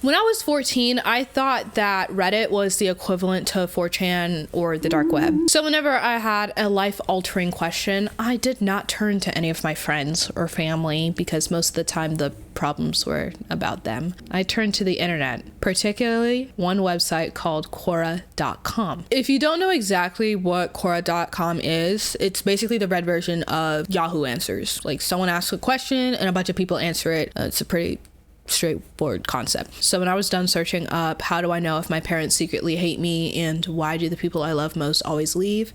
When I was 14, I thought that Reddit was the equivalent to 4chan or the dark web. So whenever I had a life-altering question, I did not turn to any of my friends or family because most of the time the problems were about them. I turned to the internet, particularly one website called Quora.com. If you don't know exactly what Quora.com is, it's basically the red version of Yahoo Answers. Like, someone asks a question and a bunch of people answer it. It's a pretty straightforward concept. So when I was done searching up how do I know if my parents secretly hate me and why do the people I love most always leave,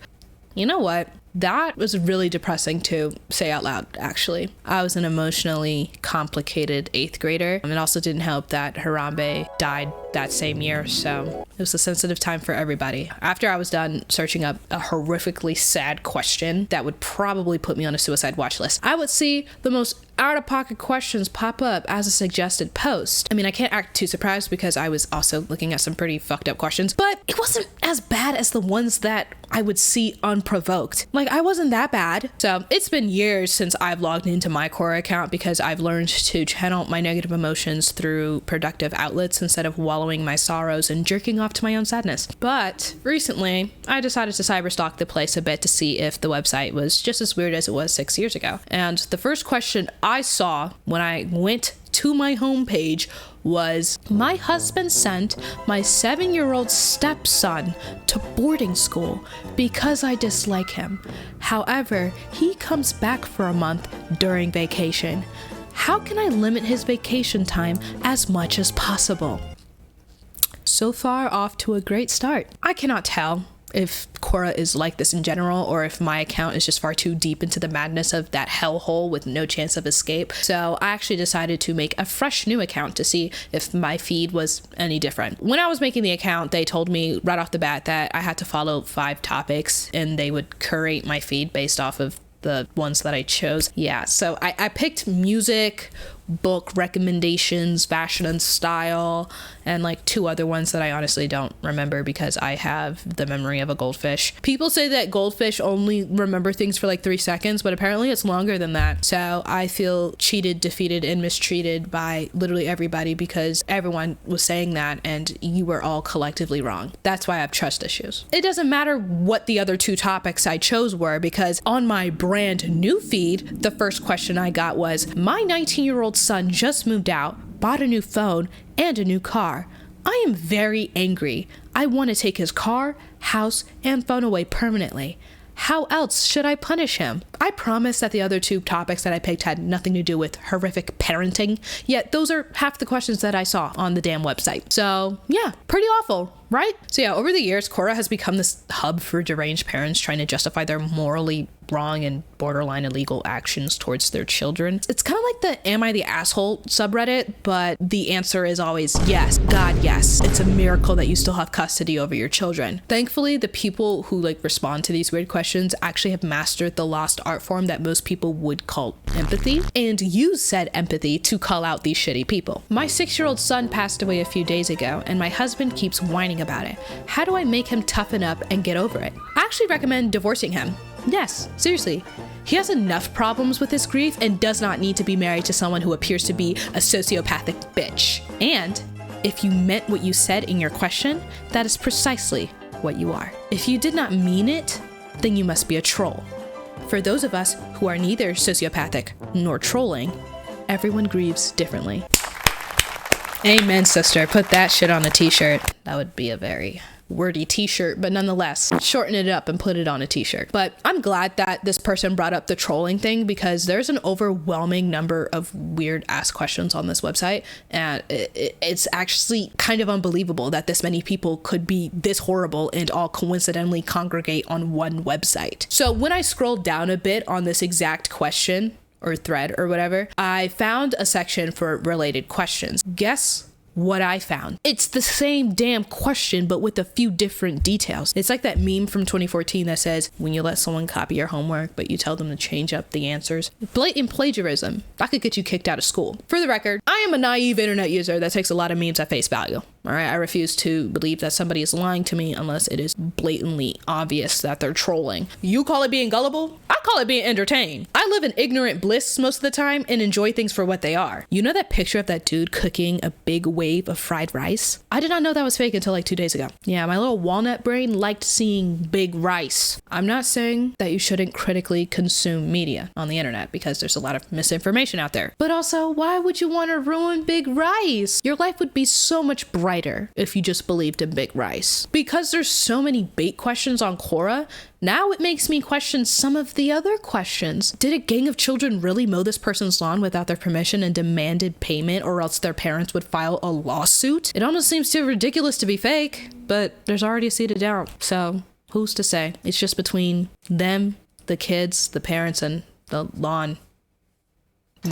you know what? That was really depressing to say out loud, actually. I was an emotionally complicated 8th grader. It also didn't help that Harambe died that same year, so it was a sensitive time for everybody. After I was done searching up a horrifically sad question that would probably put me on a suicide watch list, I would see the most out-of-pocket questions pop up as a suggested post. I mean, I can't act too surprised because I was also looking at some pretty fucked up questions, but it wasn't as bad as the ones that I would see unprovoked. Like, I wasn't that bad. So it's been years since I've logged into my Quora account because I've learned to channel my negative emotions through productive outlets instead of wallowing my sorrows and jerking off to my own sadness. But recently, I decided to cyberstalk the place a bit to see if the website was just as weird as it was 6 years ago. And the first question I saw when I went to my homepage was, my husband sent my 7-year-old stepson to boarding school because I dislike him. However, he comes back for a month during vacation. How can I limit his vacation time as much as possible? So far, off to a great start. I cannot tell if Quora is like this in general or if my account is just far too deep into the madness of that hellhole with no chance of escape. So I actually decided to make a fresh new account to see if my feed was any different. When I was making the account, they told me right off the bat that I had to follow 5 topics and they would curate my feed based off of the ones that I chose. Yeah, so I picked music, book recommendations, fashion and style, and like 2 other ones that I honestly don't remember because I have the memory of a goldfish. People say that goldfish only remember things for like 3 seconds, but apparently it's longer than that. So I feel cheated, defeated, and mistreated by literally everybody because everyone was saying that and you were all collectively wrong. That's why I have trust issues. It doesn't matter what the other 2 topics I chose were because on my brand new feed, the first question I got was, my 19-year-old son just moved out, bought a new phone, and a new car. I am very angry. I want to take his car, house, and phone away permanently. How else should I punish him? I promise that the other 2 topics that I picked had nothing to do with horrific parenting, yet those are half the questions that I saw on the damn website. So yeah, pretty awful, right? So yeah, over the years, Quora has become this hub for deranged parents trying to justify their morally wrong and borderline illegal actions towards their children. It's kind of like the Am I the Asshole subreddit, but the answer is always yes. God, yes. It's a miracle that you still have custody over your children. Thankfully, the people who respond to these weird questions actually have mastered the lost art form that most people would call empathy and use said empathy to call out these shitty people. My 6-year-old son passed away a few days ago and my husband keeps whining about it. How do I make him toughen up and get over it? I actually recommend divorcing him. Yes, seriously. He has enough problems with his grief and does not need to be married to someone who appears to be a sociopathic bitch. And if you meant what you said in your question, that is precisely what you are. If you did not mean it, then you must be a troll. For those of us who are neither sociopathic nor trolling, everyone grieves differently. Amen, sister. Put that shit on a t-shirt. That would be a very wordy t-shirt, but nonetheless, shorten it up and put it on a t-shirt. But I'm glad that this person brought up the trolling thing because there's an overwhelming number of weird ass questions on this website, and it's actually kind of unbelievable that this many people could be this horrible and all coincidentally congregate on one website. So when I scrolled down a bit on this exact question or thread or whatever, I found a section for related questions. Guess what I found? It's the same damn question, but with a few different details. It's like that meme from 2014 that says, when you let someone copy your homework, but you tell them to change up the answers. Blatant plagiarism. That could get you kicked out of school. For the record, I am a naive internet user that takes a lot of memes at face value. All right, I refuse to believe that somebody is lying to me unless it is blatantly obvious that they're trolling. You call it being gullible? I call it being entertained. I live in ignorant bliss most of the time and enjoy things for what they are. You know that picture of that dude cooking a big wave of fried rice. I did not know that was fake until like 2 days ago. Yeah, my little walnut brain liked seeing big rice. I'm not saying that you shouldn't critically consume media on the internet because there's a lot of misinformation out there. But also, why would you want to ruin big rice? Your life would be so much brighter if you just believed in big rice. Because there's so many bait questions on Quora, now it makes me question some of the other questions. Did a gang of children really mow this person's lawn without their permission and demanded payment, or else their parents would file a lawsuit? It almost seems too ridiculous to be fake, but there's already a seed of doubt. So who's to say? It's just between them, the kids, the parents, and the lawn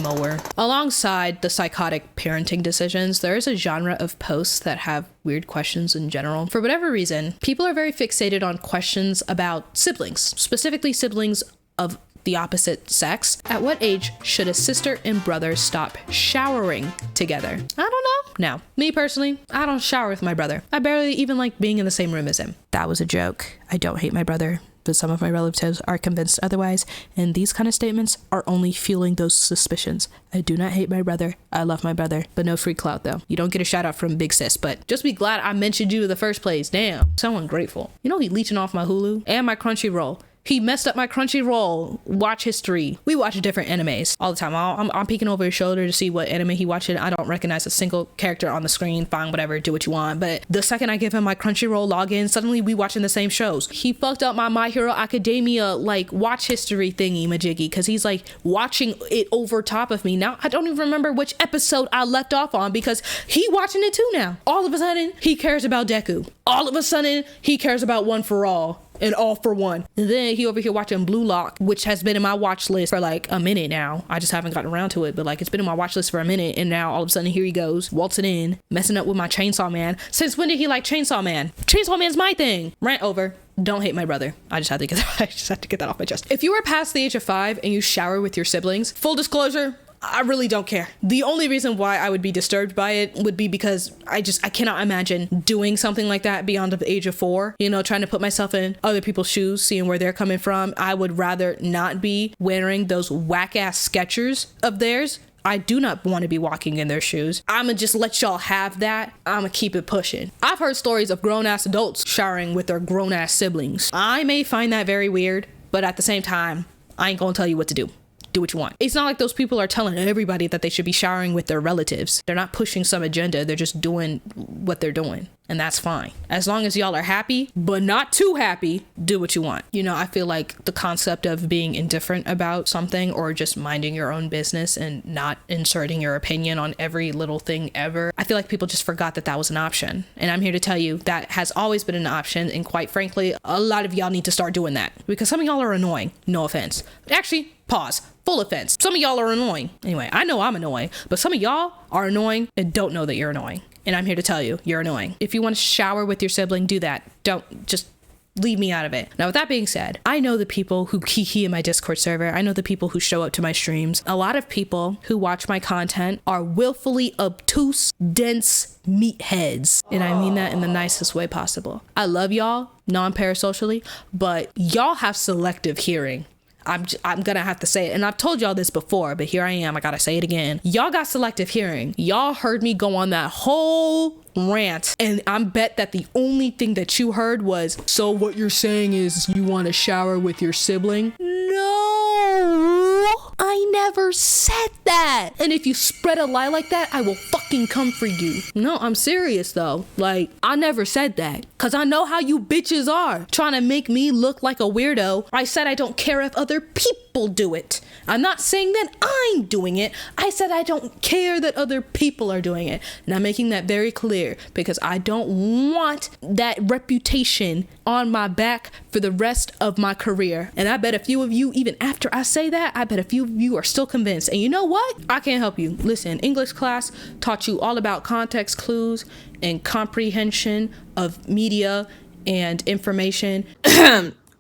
mower. Alongside the psychotic parenting decisions, there is a genre of posts that have weird questions in general. For whatever reason, people are very fixated on questions about siblings, specifically siblings of the opposite sex. At what age should a sister and brother stop showering together? I don't know. No, me personally, I don't shower with my brother. I barely even like being in the same room as him. That was a joke. I don't hate my brother, but some of my relatives are convinced otherwise, and these kind of statements are only fueling those suspicions. I do not hate my brother. I love my brother, but no free clout though. You don't get a shout out from Big Sis, but just be glad I mentioned you in the first place. Damn, so ungrateful. You know he leeching off my Hulu and my Crunchyroll. He messed up my Crunchyroll watch history. We watch different animes all the time. I'm peeking over his shoulder to see what anime he watching. I don't recognize a single character on the screen. Fine, whatever, do what you want. But the second I give him my Crunchyroll login, suddenly we watching the same shows. He fucked up my Hero Academia like watch history thingy majiggy because he's like watching it over top of me. Now I don't even remember which episode I left off on because he watching it too now. All of a sudden he cares about Deku. All of a sudden he cares about One for All and All for One. And then he over here watching Blue Lock, which has been in my watch list for like a minute now. I just haven't gotten around to it, but like it's been in my watch list for a minute, and now all of a sudden here he goes waltzing in, messing up with my Chainsaw Man. Since when did he like Chainsaw Man? Chainsaw Man's my thing. Rant over. Don't hate my brother. I just had to get that off my chest. If you were past the age of 5 and you shower with your siblings, full disclosure, I really don't care. The only reason why I would be disturbed by it would be because I cannot imagine doing something like that beyond the age of 4. You know, trying to put myself in other people's shoes, seeing where they're coming from. I would rather not be wearing those whack ass Skechers of theirs. I do not want to be walking in their shoes. I'ma just let y'all have that. I'ma keep it pushing. I've heard stories of grown ass adults showering with their grown ass siblings. I may find that very weird, but at the same time, I ain't gonna tell you what to do. Do what you want. It's not like those people are telling everybody that they should be showering with their relatives. They're not pushing some agenda. They're just doing what they're doing. And that's fine. As long as y'all are happy, but not too happy, do what you want. You know, I feel like the concept of being indifferent about something or just minding your own business and not inserting your opinion on every little thing ever, I feel like people just forgot that that was an option. And I'm here to tell you that has always been an option. And quite frankly, a lot of y'all need to start doing that because some of y'all are annoying. No offense. Actually, pause. Full offense. Some of y'all are annoying. Anyway, I know I'm annoying, but some of y'all are annoying and don't know that you're annoying. And I'm here to tell you, you're annoying. If you want to shower with your sibling, do that. Don't just leave me out of it. Now, with that being said, I know the people who kiki in my Discord server. I know the people who show up to my streams. A lot of people who watch my content are willfully obtuse, dense meatheads. And I mean that in the nicest way possible. I love y'all non-parasocially, but y'all have selective hearing. I'm gonna have to say it, and I've told y'all this before, but here I am, I gotta say it again. Y'all got selective hearing. Y'all heard me go on that whole rant, and I'm bet that the only thing that you heard was, so what you're saying is you want to shower with your sibling? No, I never said that. And if you spread a lie like that, I will fucking come for you. No, I'm serious though. Like, I never said that because I know how you bitches are trying to make me look like a weirdo. I said I don't care if other people do it. I'm not saying that I'm doing it. I said I don't care that other people are doing it. And I'm making that very clear because I don't want that reputation on my back for the rest of my career. And I bet a few of you, even after I say that, I bet a few of you are still convinced. And you know what? I can't help you. Listen, English class taught you all about context clues and comprehension of media and information.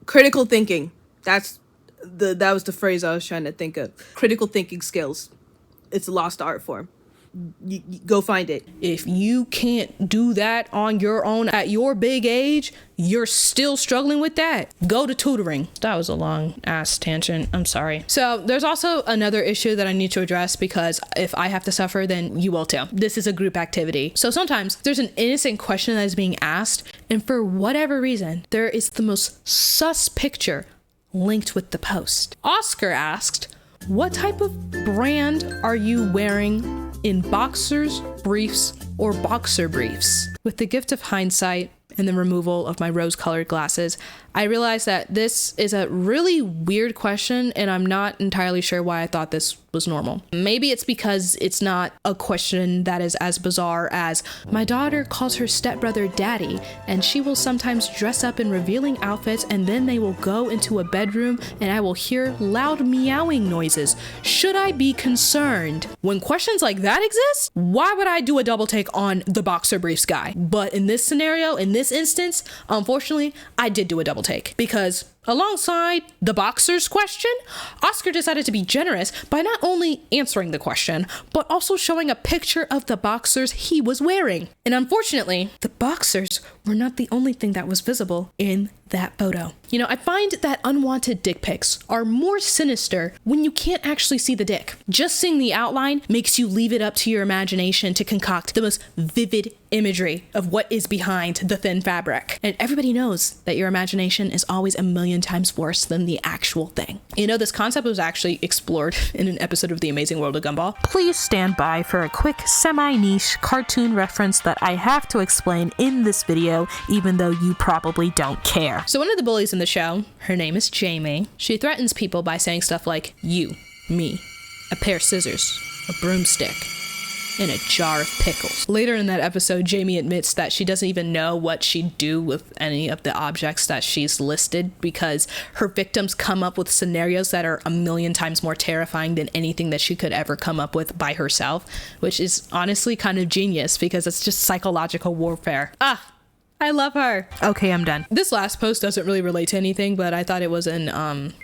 Critical thinking. That was the phrase I was trying to think of. Critical thinking skills. It's a lost art form. go find it. If you can't do that on your own at your big age, you're still struggling with that, go to tutoring. That was a long ass tangent. I'm sorry. So there's also another issue that I need to address, because if I have to suffer, then you will too. This is a group activity. So sometimes there's an innocent question that is being asked, and for whatever reason, there is the most sus picture linked with the post. Oscar asked, "What type of brand are you wearing in boxers, briefs, or boxer briefs?" With the gift of hindsight and the removal of my rose-colored glasses, I realized that this is a really weird question, and I'm not entirely sure why I thought this was normal. Maybe it's because it's not a question that is as bizarre as, "My daughter calls her stepbrother daddy, and she will sometimes dress up in revealing outfits, and then they will go into a bedroom and I will hear loud meowing noises. Should I be concerned?" When questions like that exist, why would I do a double take on the boxer briefs guy? But in this scenario, in this instance, unfortunately, I did do a double take, because alongside the boxers question, Oscar decided to be generous by not only answering the question, but also showing a picture of the boxers he was wearing. And unfortunately, the boxers were not the only thing that was visible in that photo. You know, I find that unwanted dick pics are more sinister when you can't actually see the dick. Just seeing the outline makes you leave it up to your imagination to concoct the most vivid imagery of what is behind the thin fabric. And everybody knows that your imagination is always a million times worse than the actual thing. You know, this concept was actually explored in an episode of The Amazing World of Gumball. Please stand by for a quick semi-niche cartoon reference that I have to explain in this video, even though you probably don't care. So one of the bullies in the show, her name is Jamie. She threatens people by saying stuff like, "You, me, a pair of scissors, a broomstick, and a jar of pickles." Later in that episode, Jamie admits that she doesn't even know what she'd do with any of the objects that she's listed, because her victims come up with scenarios that are a million times more terrifying than anything that she could ever come up with by herself, which is honestly kind of genius, because it's just psychological warfare. I love her. Okay, I'm done. This last post doesn't really relate to anything, but I thought it was an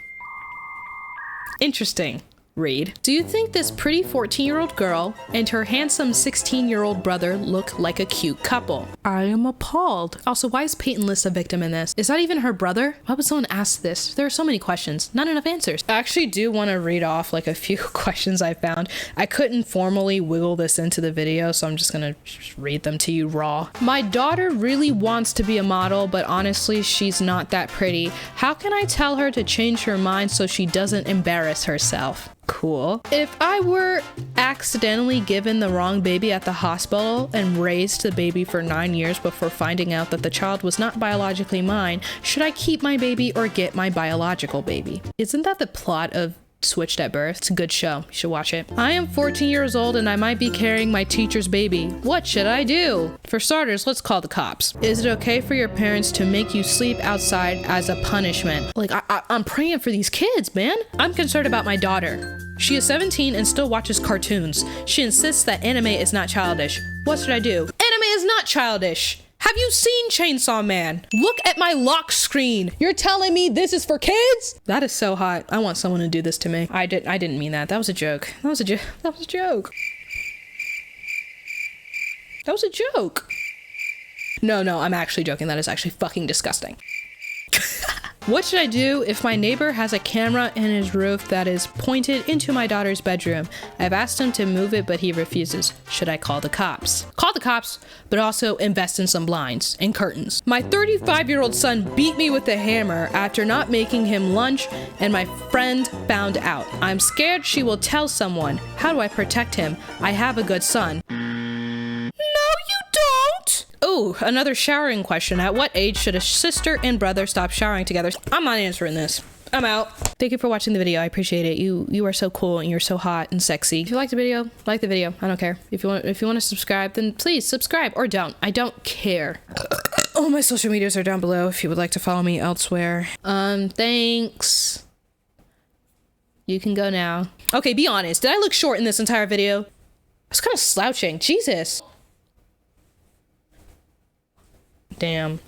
interesting read. "Do you think this pretty 14-year-old girl and her handsome 16-year-old brother look like a cute couple? I am appalled." Also, why is Peyton List a victim in this? Is that even her brother? Why would someone ask this? There are so many questions, not enough answers. I actually do want to read off like a few questions I found. I couldn't formally wiggle this into the video, so I'm just gonna read them to you raw. "My daughter really wants to be a model, but honestly, she's not that pretty. How can I tell her to change her mind so she doesn't embarrass herself?" Cool. "If I were accidentally given the wrong baby at the hospital and raised the baby for 9 years before finding out that the child was not biologically mine, should I keep my baby or get my biological baby?" Isn't that the plot of Switched at Birth? It's a good show. You should watch it. "I am 14 years old and I might be carrying my teacher's baby. What should I do? For starters, let's call the cops. Is it okay for your parents to make you sleep outside as a punishment?" Like, I'm praying for these kids, man. "I'm concerned about my daughter. She is 17 and still watches cartoons. She insists that anime is not childish. What should I do?" Anime is not childish. Have you seen Chainsaw Man? Look at my lock screen. You're telling me this is for kids? That is so hot. I want someone to do this to me. I didn't mean that. That was a joke. That was a joke. That was a joke. That was a joke. No, I'm actually joking. That is actually fucking disgusting. "What should I do if my neighbor has a camera in his roof that is pointed into my daughter's bedroom? I've asked him to move it, but he refuses. Should I call the cops?" Call the cops, but also invest in some blinds and curtains. "My 35-year-old son beat me with a hammer after not making him lunch, and my friend found out. I'm scared she will tell someone. How do I protect him? I have a good son." No, you don't! Ooh, another showering question. At what age should a sister and brother stop showering together? I'm not answering this. I'm out. Thank you for watching the video. I appreciate it. You are so cool and you're so hot and sexy. If you liked the video, like the video. I don't care. If you want to subscribe, then please subscribe or don't. I don't care. All my social medias are down below if you would like to follow me elsewhere. Thanks. You can go now. Okay, be honest. Did I look short in this entire video? I was kind of slouching. Jesus. Damn.